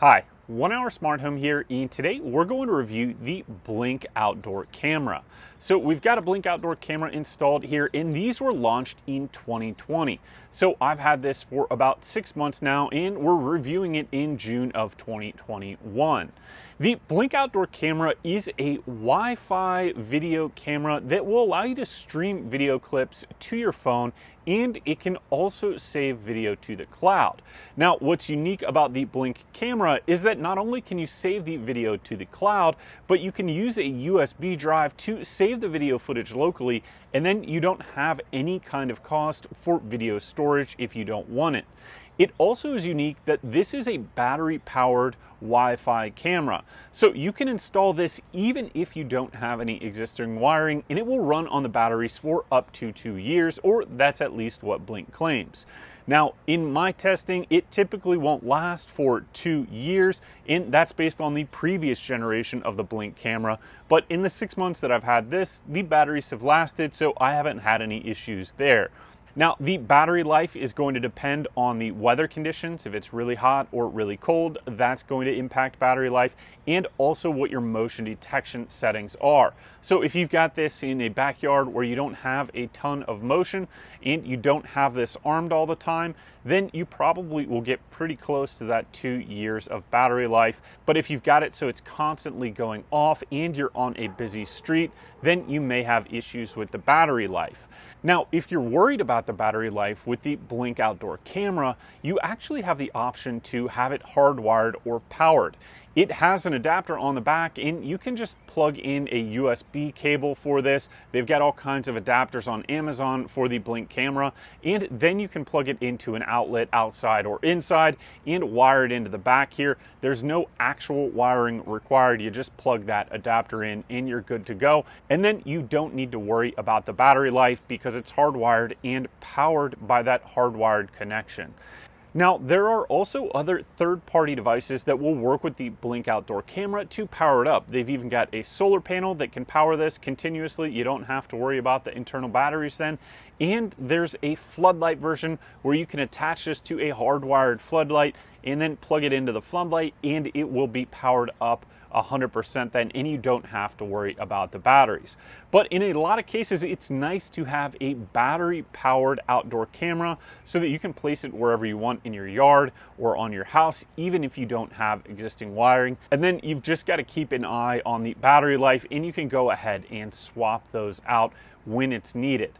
Hi, 1 Hour Smart Home here, and today we're going to review the Blink outdoor camera. So we've got a Blink outdoor camera installed here, and these were launched in 2020. So I've had this for about 6 months now, and we're reviewing it in June of 2021. The Blink outdoor camera is a Wi-Fi video camera that will allow you to stream video clips to your phone, and it can also save video to the cloud. Now, what's unique about the Blink camera is that not only can you save the video to the cloud, but you can use a USB drive to save the video footage locally, and then you don't have any kind of cost for video storage if you don't want it. It also is unique that this is a battery-powered Wi-Fi camera. So you can install this even if you don't have any existing wiring, and it will run on the batteries for up to 2 years, or that's at least what Blink claims. Now, in my testing, it typically won't last for 2 years, and that's based on the previous generation of the Blink camera. But in the 6 months that I've had this, the batteries have lasted, so I haven't had any issues there. Now, the battery life is going to depend on the weather conditions. If it's really hot or really cold, that's going to impact battery life, and also what your motion detection settings are. So if you've got this in a backyard where you don't have a ton of motion and you don't have this armed all the time, then you probably will get pretty close to that 2 years of battery life. But if you've got it so it's constantly going off and you're on a busy street, then you may have issues with the battery life. Now, if you're worried about the battery life with the Blink outdoor camera, you actually have the option to have it hardwired or powered. It has an adapter on the back, and you can just plug in a USB cable for this. They've got all kinds of adapters on Amazon for the Blink camera, and then you can plug it into an outlet outside or inside and wire it into the back here. There's no actual wiring required. You just plug that adapter in and you're good to go. And then you don't need to worry about the battery life because it's hardwired and powered by that hardwired connection. Now, there are also other third-party devices that will work with the Blink outdoor camera to power it up. They've even got a solar panel that can power this continuously. You don't have to worry about the internal batteries then. And there's a floodlight version where you can attach this to a hardwired floodlight and then plug it into the floodlight, and it will be powered up 100% then, and you don't have to worry about the batteries. But in a lot of cases, it's nice to have a battery-powered outdoor camera so that you can place it wherever you want in your yard or on your house, even if you don't have existing wiring. And then you've just got to keep an eye on the battery life, and you can go ahead and swap those out when it's needed.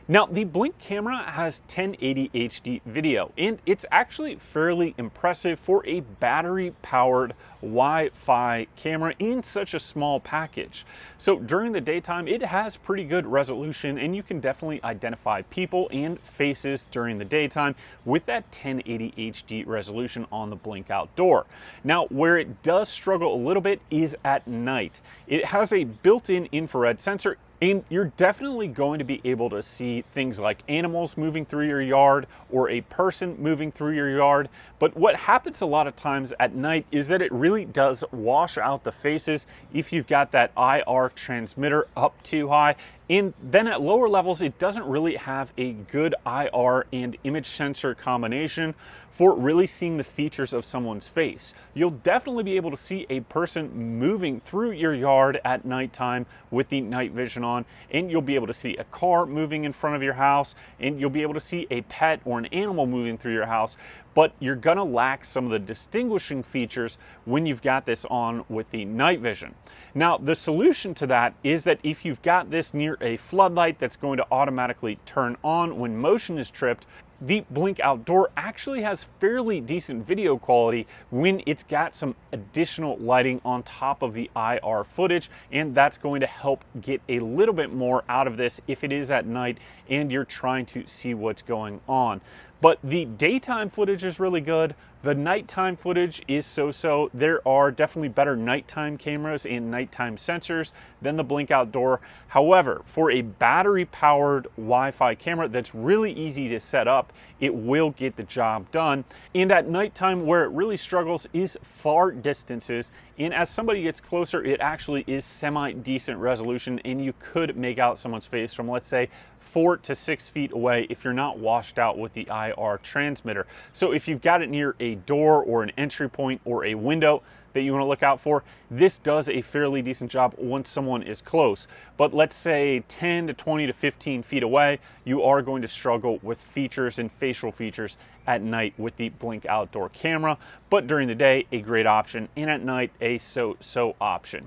Now, the Blink camera has 1080 HD video, and it's actually fairly impressive for a battery-powered Wi-Fi camera in such a small package. So during the daytime, it has pretty good resolution, and you can definitely identify people and faces during the daytime with that 1080 HD resolution on the Blink outdoor. Now, where it does struggle a little bit is at night. It has a built-in infrared sensor, and you're definitely going to be able to see things like animals moving through your yard or a person moving through your yard. But what happens a lot of times at night is that it really does wash out the faces if you've got that IR transmitter up too high. And then at lower levels, it doesn't really have a good IR and image sensor combination for really seeing the features of someone's face. You'll definitely be able to see a person moving through your yard at nighttime with the night vision on, and you'll be able to see a car moving in front of your house, and you'll be able to see a pet or an animal moving through your house. But you're gonna lack some of the distinguishing features when you've got this on with the night vision. Now, the solution to that is that if you've got this near a floodlight that's going to automatically turn on when motion is tripped, the Blink outdoor actually has fairly decent video quality when it's got some additional lighting on top of the IR footage, and that's going to help get a little bit more out of this if it is at night and you're trying to see what's going on. But the daytime footage is really good. The nighttime footage is so-so. There are definitely better nighttime cameras and nighttime sensors than the Blink outdoor. However, for a battery-powered Wi-Fi camera that's really easy to set up, it will get the job done. And at nighttime, where it really struggles is far distances. And as somebody gets closer, it actually is semi-decent resolution, and you could make out someone's face from, let's say, 4 to 6 feet away if you're not washed out with the IR transmitter. So if you've got it near a a door or an entry point or a window that you want to look out for, this does a fairly decent job once someone is close. But let's say 10 to 20 to 15 feet away, you are going to struggle with features and facial features at night with the Blink outdoor camera. But during the day, a great option, and at night, a so-so option.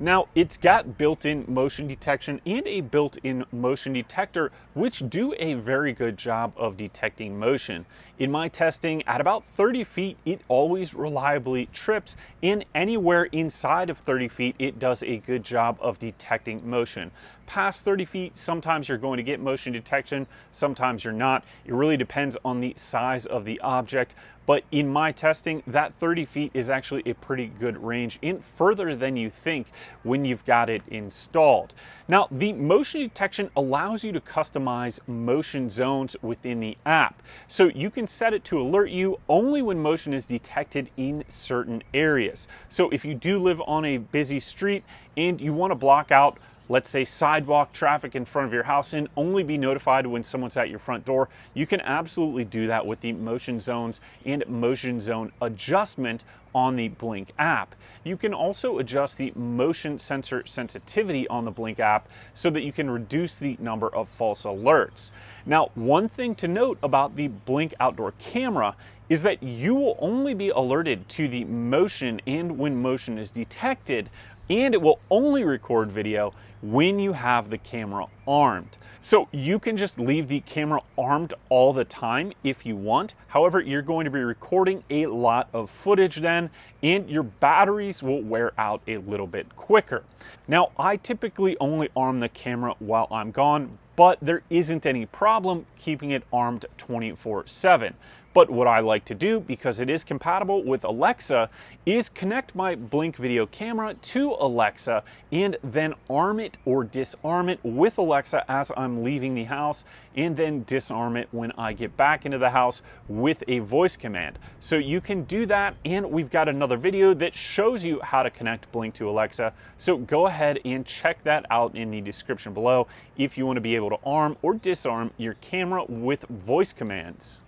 Now, it's got built-in motion detection and a built-in motion detector, which do a very good job of detecting motion. In my testing, at about 30 feet, it always reliably trips, and anywhere inside of 30 feet, it does a good job of detecting motion. Past 30 feet, sometimes you're going to get motion detection, sometimes you're not. It really depends on the size of the object. But in my testing, that 30 feet is actually a pretty good range, and further than you think when you've got it installed. Now, the motion detection allows you to customize motion zones within the app. So you can set it to alert you only when motion is detected in certain areas. So if you do live on a busy street and you want to block out, let's say, sidewalk traffic in front of your house and only be notified when someone's at your front door, you can absolutely do that with the motion zones and motion zone adjustment on the Blink app. You can also adjust the motion sensor sensitivity on the Blink app so that you can reduce the number of false alerts. Now, one thing to note about the Blink outdoor camera is that you will only be alerted to the motion and when motion is detected, and it will only record video when you have the camera armed. So you can just leave the camera armed all the time if you want. However, you're going to be recording a lot of footage then, and your batteries will wear out a little bit quicker. Now, I typically only arm the camera while I'm gone, but there isn't any problem keeping it armed 24/7. But what I like to do, because it is compatible with Alexa, is connect my Blink video camera to Alexa and then arm it or disarm it with Alexa as I'm leaving the house, and then disarm it when I get back into the house with a voice command. So you can do that, and we've got another video that shows you how to connect Blink to Alexa. So go ahead and check that out in the description below if you want to be able to arm or disarm your camera with voice commands.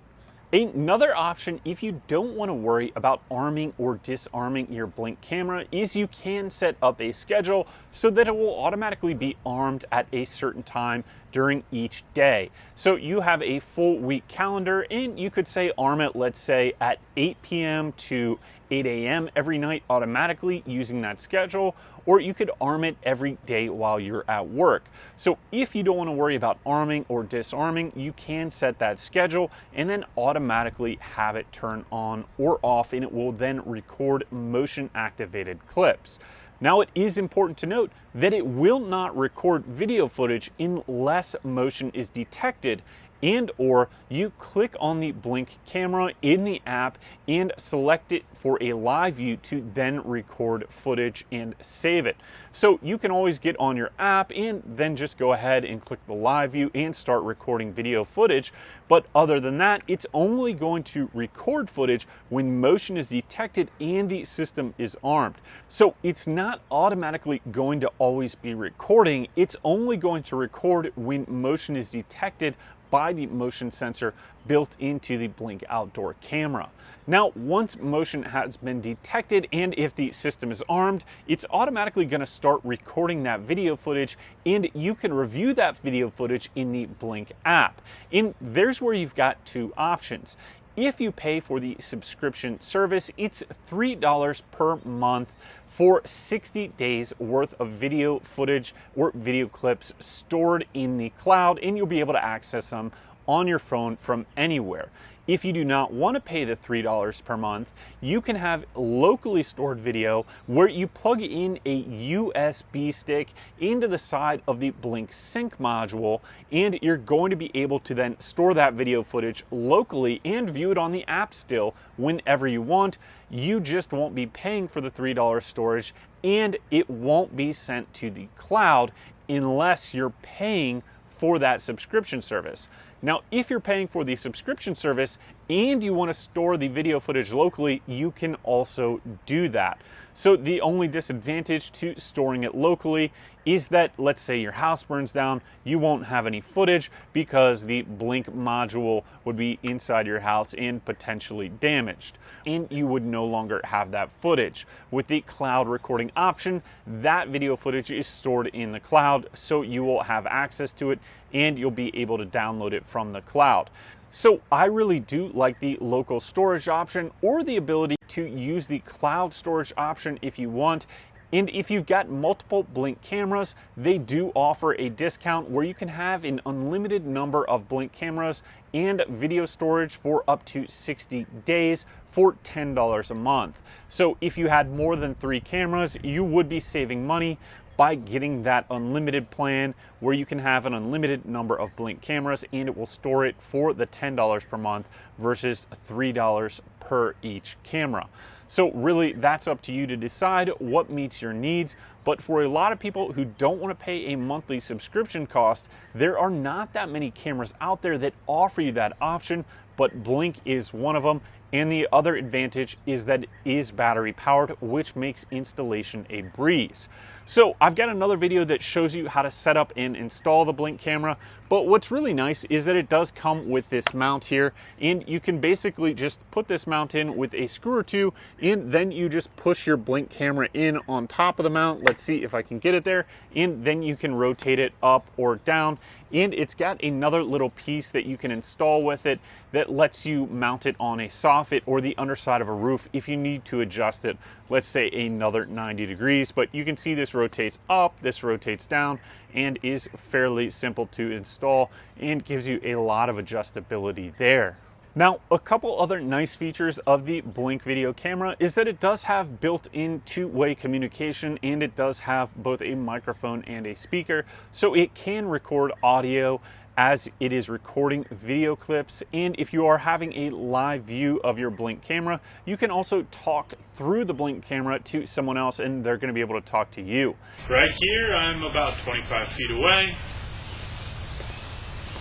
Another option, if you don't want to worry about arming or disarming your Blink camera, is you can set up a schedule so that it will automatically be armed at a certain time during each day. So you have a full week calendar, and you could say arm it, let's say, at 8 p.m. to 8 a.m. every night automatically using that schedule, or you could arm it every day while you're at work. So if you don't want to worry about arming or disarming, you can set that schedule and then automatically have it turn on or off, and it will then record motion activated clips. Now, it is important to note that it will not record video footage unless motion is detected, and or you click on the Blink camera in the app and select it for a live view to then record footage and save it. So you can always get on your app and then just go ahead and click the live view and start recording video footage. But other than that, it's only going to record footage when motion is detected and the system is armed. So it's not automatically going to always be recording. It's only going to record when motion is detected by the motion sensor built into the Blink outdoor camera. Now, once motion has been detected and if the system is armed, it's automatically going to start recording that video footage, and you can review that video footage in the Blink app. And there's where you've got two options. If you pay for the subscription service, it's $3 per month for 60 days worth of video footage or video clips stored in the cloud, and you'll be able to access them on your phone from anywhere. If you do not want to pay the $3 per month, you can have locally stored video where you plug in a USB stick into the side of the Blink Sync module, and you're going to be able to then store that video footage locally and view it on the app still whenever you want. You just won't be paying for the $3 storage, and it won't be sent to the cloud unless you're paying for that subscription service. Now, if you're paying for the subscription service and you want to store the video footage locally, you can also do that. So the only disadvantage to storing it locally is that, let's say your house burns down, you won't have any footage because the Blink module would be inside your house and potentially damaged, and you would no longer have that footage. With the cloud recording option, that video footage is stored in the cloud, so you will have access to it and you'll be able to download it from the cloud. So I really do like the local storage option, or the ability to use the cloud storage option if you want. And if you've got multiple Blink cameras, they do offer a discount where you can have an unlimited number of Blink cameras and video storage for up to 60 days for $10 a month. So if you had more than 3 cameras, you would be saving money by getting that unlimited plan where you can have an unlimited number of Blink cameras and it will store it for the $10 per month versus $3 per each camera. So really, that's up to you to decide what meets your needs. But for a lot of people who don't want to pay a monthly subscription cost, there are not that many cameras out there that offer you that option, but Blink is one of them. And the other advantage is that it is battery powered, which makes installation a breeze. So I've got another video that shows you how to set up and install the Blink camera. But what's really nice is that it does come with this mount here, and you can basically just put this mount in with a screw or two, and then you just push your Blink camera in on top of the mount. Let's see if I can get it there. And then you can rotate it up or down. And it's got another little piece that you can install with it that lets you mount it on a soffit or the underside of a roof if you need to adjust it, let's say another 90 degrees. But you can see this rotates up, this rotates down, and is fairly simple to install and gives you a lot of adjustability there. Now, a couple other nice features of the Blink video camera is that it does have built-in two-way communication, and it does have both a microphone and a speaker, so it can record audio as it is recording video clips. And if you are having a live view of your Blink camera, you can also talk through the Blink camera to someone else, and they're going to be able to talk to you. Right here, I'm about 25 feet away.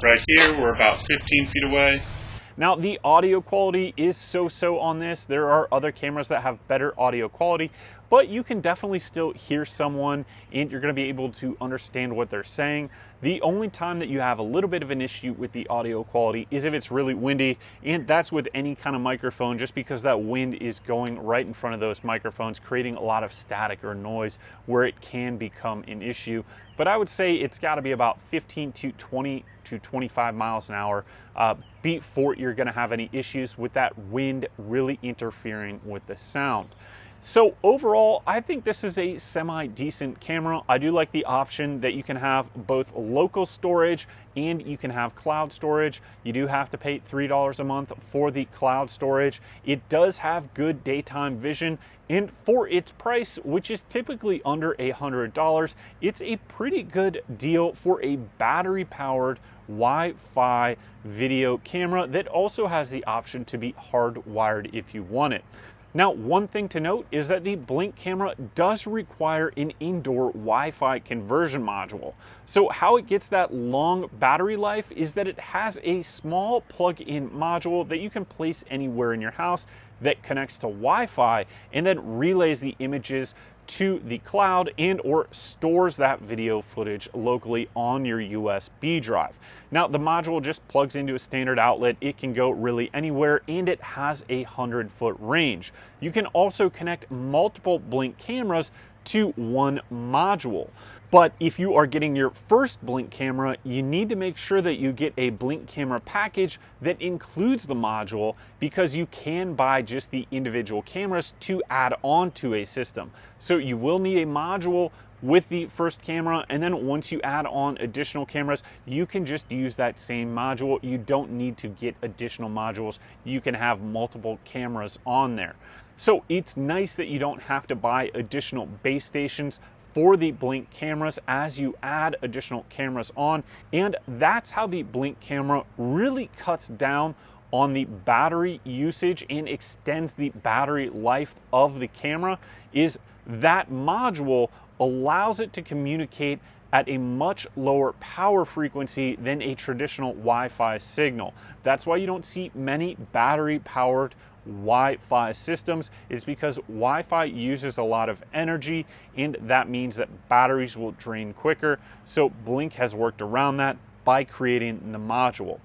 Right here, we're about 15 feet away. Now, the audio quality is so-so on this. There are other cameras that have better audio quality, but you can definitely still hear someone and you're going to be able to understand what they're saying. The only time that you have a little bit of an issue with the audio quality is if it's really windy, and that's with any kind of microphone, just because that wind is going right in front of those microphones, creating a lot of static or noise where it can become an issue. But I would say it's got to be about 15 to 20 to 25 miles an hour before you're going to have any issues with that wind really interfering with the sound. So overall, I think this is a semi-decent camera. I do like the option that you can have both local storage and you can have cloud storage. You do have to pay $3 a month for the cloud storage. It does have good daytime vision, and for its price, which is typically under $100, it's a pretty good deal for a battery-powered Wi-Fi video camera that also has the option to be hardwired if you want it. Now, one thing to note is that the Blink camera does require an indoor Wi-Fi conversion module. So how it gets that long battery life is that it has a small plug-in module that you can place anywhere in your house that connects to Wi-Fi and then relays the images to the cloud and or stores that video footage locally on your USB drive. Now, the module just plugs into a standard outlet. It can go really anywhere, and it has a 100-foot range. You can also connect multiple Blink cameras to one module. But if you are getting your first Blink camera, you need to make sure that you get a Blink camera package that includes the module, because you can buy just the individual cameras to add on to a system. So you will need a module with the first camera, and then once you add on additional cameras, you can just use that same module. You don't need to get additional modules. You can have multiple cameras on there. So it's nice that you don't have to buy additional base stations for the Blink cameras as you add additional cameras on. And that's how the Blink camera really cuts down on the battery usage and extends the battery life of the camera, is that module allows it to communicate at a much lower power frequency than a traditional Wi-Fi signal. That's why you don't see many battery-powered Wi-Fi systems, is because Wi-Fi uses a lot of energy, and that means that batteries will drain quicker. So Blink has worked around that by creating the module.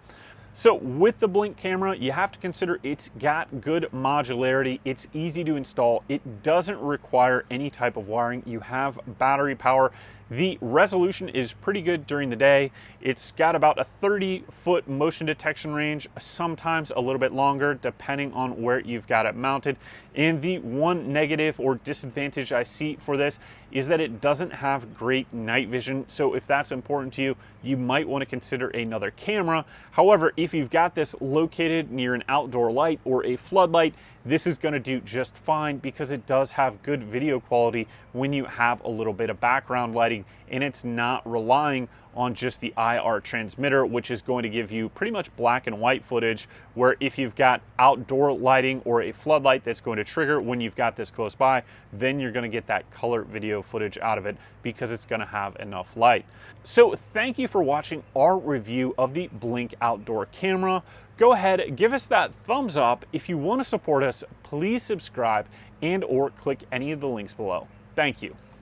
So with the Blink camera, you have to consider it's got good modularity, it's easy to install, it doesn't require any type of wiring, you have battery power. The resolution is pretty good during the day. It's got about a 30-foot motion detection range, sometimes a little bit longer depending on where you've got it mounted. And the one negative or disadvantage I see for this is that it doesn't have great night vision. So if that's important to you, you might want to consider another camera. However, if you've got this located near an outdoor light or a floodlight, this is going to do just fine because it does have good video quality when you have a little bit of background lighting, and it's not relying on just the IR transmitter, which is going to give you pretty much black and white footage, where if you've got outdoor lighting or a floodlight that's going to trigger when you've got this close by, then you're going to get that color video footage out of it because it's going to have enough light. So thank you for watching our review of the Blink outdoor camera. Go ahead, give us that thumbs up. If you want to support us, please subscribe and or click any of the links below. Thank you.